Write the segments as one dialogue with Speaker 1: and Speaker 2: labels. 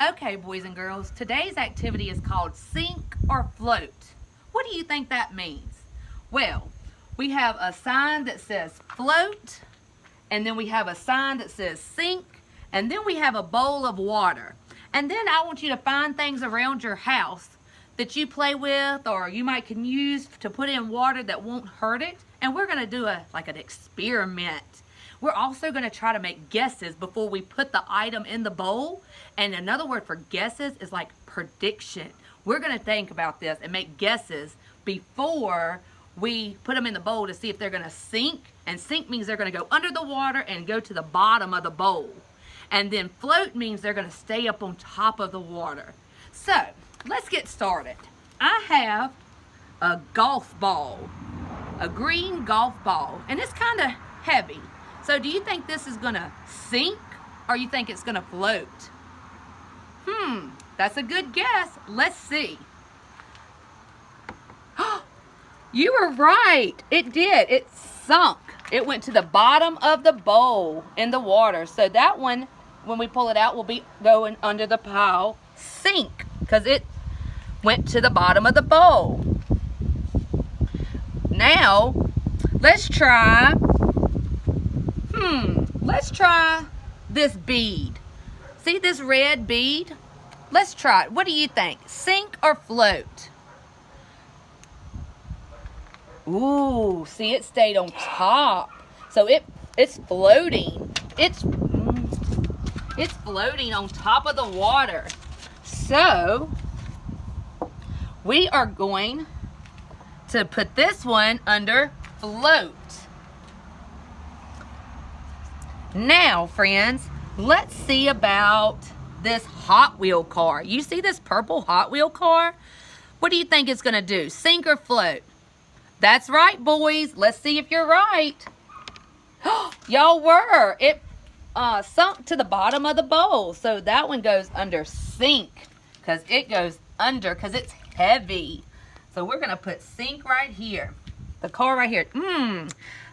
Speaker 1: Okay, boys and girls, today's activity is called sink or float. What do you think that means? Well, we have a sign that says float, and then we have a sign that says sink, and then we have a bowl of water. And then I want you to find things around your house that you play with or you might can use to put in water that won't hurt it. And we're going to do an experiment. We're also going to try to make guesses before we put the item in the bowl. And another word for guesses is like prediction. We're going to think about this and make guesses before we put them in the bowl to see if they're going to sink. And sink means they're going to go under the water and go to the bottom of the bowl. And then float means they're going to stay up on top of the water. So let's get started. I have a golf ball, a green golf ball, and it's kind of heavy. So do you think this is going to sink or you think it's going to float? That's a good guess. Let's see. You were right. It did. It sunk. It went to the bottom of the bowl in the water. So that one, when we pull it out, will be going under the pile sink because it went to the bottom of the bowl. Now, let's try this bead. See this red bead? Let's try it. What do you think? Sink or float? Ooh, see, it stayed on top. So it's floating. It's floating on top of the water. So we are going to put this one under float. Now, friends, let's see about this Hot Wheel car. You see this purple Hot Wheel car? What do you think it's going to do? Sink or float? That's right, boys. Let's see if you're right. Y'all were. It sunk to the bottom of the bowl. So that one goes under sink because it goes under because it's heavy. So we're going to put sink right here. The car right here.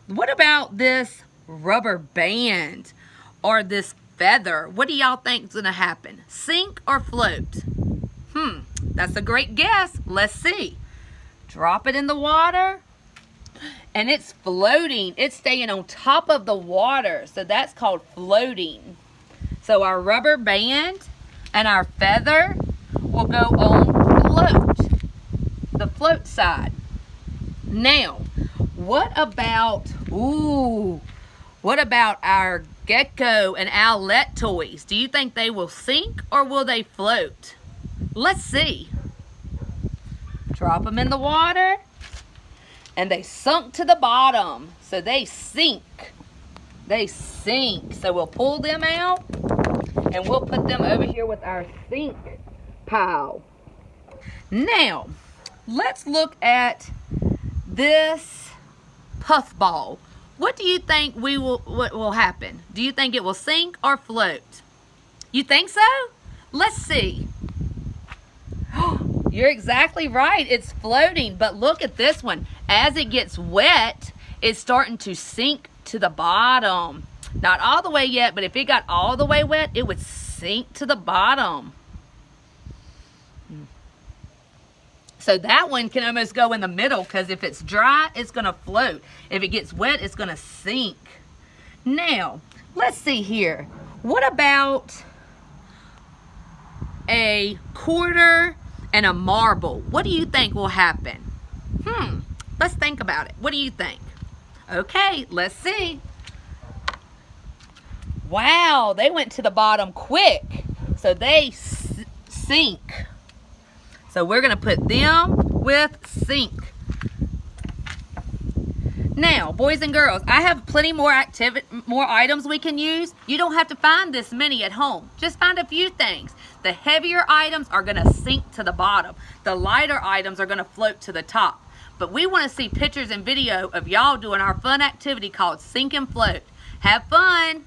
Speaker 1: What about this rubber band or this feather? What do y'all think is going to happen? Sink or float? That's a great guess. Let's see. Drop it in the water and it's floating. It's staying on top of the water. So that's called floating. So our rubber band and our feather will go on float, the float side. Now, what about our Gecko and Owlette toys? Do you think they will sink or will they float? Let's see. Drop them in the water and they sunk to the bottom. So they sink. They sink. So we'll pull them out and we'll put them over here with our sink pile. Now, let's look at this puffball. What do you think what will happen? Do you think it will sink or float? You think so? Let's see. You're exactly right. It's floating. But look at this one. As it gets wet, it's starting to sink to the bottom. Not all the way yet, but if it got all the way wet, it would sink to the bottom. So that one can almost go in the middle because if it's dry, it's going to float. If it gets wet, it's going to sink. Now, let's see here. What about a quarter and a marble? What do you think will happen? Let's think about it. What do you think? Okay, let's see. Wow, they went to the bottom quick. So they sink. So we're going to put them with sink. Now, boys and girls, I have plenty more items we can use. You don't have to find this many at home. Just find a few things. The heavier items are going to sink to the bottom. The lighter items are going to float to the top. But we want to see pictures and video of y'all doing our fun activity called Sink and Float. Have fun!